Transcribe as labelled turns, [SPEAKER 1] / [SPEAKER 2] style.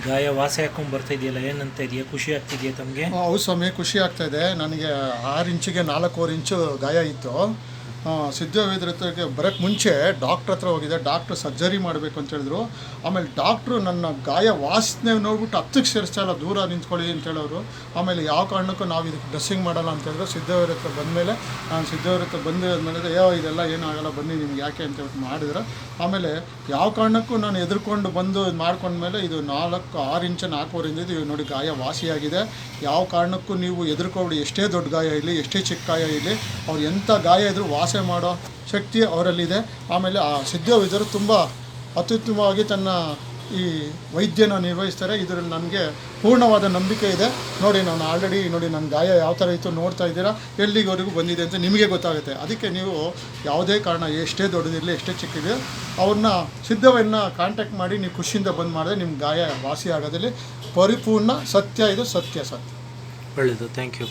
[SPEAKER 1] ಗಾಯ ವಾಸಿ ಹಾಕೊಂಡು ಬರ್ತಾ ಇದೆಯಲ್ಲ, ಏನಂತ ಇದೆಯಾ? ಖುಷಿ ಆಗ್ತಿದೆಯಾ ತಮಗೆ?
[SPEAKER 2] ಹೌದು ಸ್ವಾಮಿ, ಖುಷಿ ಆಗ್ತಾ ಇದೆ. ನನಗೆ 6 ಇಂಚಿಗೆ 4.25 ಇಂಚು ಗಾಯ ಇತ್ತು. ಸಿದ್ಧವೈದ್ಯರ ಹತ್ರಕ್ಕೆ ಬರೋಕ್ಕೆ ಮುಂಚೆ ಡಾಕ್ಟ್ರ್ ಹತ್ರ ಹೋಗಿದ್ದೆ. ಡಾಕ್ಟ್ರು ಸರ್ಜರಿ ಮಾಡಬೇಕು ಅಂತ ಹೇಳಿದ್ರು. ಆಮೇಲೆ ಡಾಕ್ಟ್ರು ನನ್ನ ಗಾಯ ವಾಸನೆ ನೋಡ್ಬಿಟ್ಟು 10ಕ್ಕೆ ಸೇರಿಸ್ತಾ ಇಲ್ಲ, ದೂರ ನಿಂತ್ಕೊಳ್ಳಿ ಅಂತ ಹೇಳೋರು. ಆಮೇಲೆ ಯಾವ ಕಾರಣಕ್ಕೂ ನಾವು ಇದಕ್ಕೆ ಡ್ರೆಸ್ಸಿಂಗ್ ಮಾಡಲ್ಲ ಅಂತ ಹೇಳಿದ್ರು. ಸಿದ್ಧವೈದ್ಯರ ಹತ್ರ ಬಂದಮೇಲೆ ನಾನು ಸಿದ್ಧವೈದ್ಯರ ಹತ್ರ ಬಂದಿದ್ಮೇಲೆ ಇದೆಲ್ಲ ಏನಾಗಲ್ಲ ಬನ್ನಿ ನಿಮ್ಗೆ ಯಾಕೆ ಅಂತ ಹೇಳ್ಬಿಟ್ಟು ಮಾಡಿದ್ರು. ಆಮೇಲೆ ಯಾವ ಕಾರಣಕ್ಕೂ ನಾನು ಎದುರ್ಕೊಂಡು ಬಂದು ಮಾಡ್ಕೊಂಡ್ಮೇಲೆ ಇದು 6 ಇಂಚು 4.25 ಇಂಚು ಇದು ನೋಡಿ ಗಾಯ ವಾಸಿಯಾಗಿದೆ. ಯಾವ ಕಾರಣಕ್ಕೂ ನೀವು ಎದುರ್ಕೊಬಿಡಿ. ಎಷ್ಟೇ ದೊಡ್ಡ ಗಾಯ ಇರಲಿ, ಎಷ್ಟೇ ಚಿಕ್ಕ ಗಾಯ ಇರಲಿ, ಅವ್ರು ಎಂಥ ಗಾಯ ಇದ್ದರೂ ವಾಸಿ ಮಾಡೋ ಶಕ್ತಿ ಅವರಲ್ಲಿದೆ. ಆಮೇಲೆ ಆ ಸಿದ್ಧವೈದ್ಯರು ತುಂಬ ಅತ್ಯುತ್ತಮವಾಗಿ ತನ್ನ ಈ ವೈದ್ಯನ ನಿರ್ವಹಿಸ್ತಾರೆ. ಇದರಲ್ಲಿ ನನಗೆ ಪೂರ್ಣವಾದ ನಂಬಿಕೆ ಇದೆ. ನೋಡಿ, ನಾನು ಆಲ್ರೆಡಿ ನೋಡಿ ನನ್ನ ಗಾಯ ಯಾವ ಥರ ಇತ್ತು ನೋಡ್ತಾ ಇದ್ದೀರಾ, ಎಲ್ಲಿವರೆಗೂ ಬಂದಿದೆ ಅಂತ ನಿಮಗೆ ಗೊತ್ತಾಗುತ್ತೆ. ಅದಕ್ಕೆ ನೀವು ಯಾವುದೇ ಕಾರಣ ಎಷ್ಟೇ ದೊಡ್ಡದಿರಲಿ, ಎಷ್ಟೇ ಚಿಕ್ಕಿದೆ, ಅವ್ರನ್ನ ಸಿದ್ಧವೈದ್ಯನ ಕಾಂಟ್ಯಾಕ್ಟ್ ಮಾಡಿ ನೀವು ಖುಷಿಯಿಂದ ಬಂದು ಮಾಡಿದ್ರೆ ನಿಮ್ಮ ಗಾಯ ವಾಸಿ ಆಗೋದ್ರಲ್ಲಿ ಪರಿಪೂರ್ಣ ಸತ್ಯ. ಇದು ಸತ್ಯ.
[SPEAKER 1] ಒಳ್ಳೆಯದು. Thank you.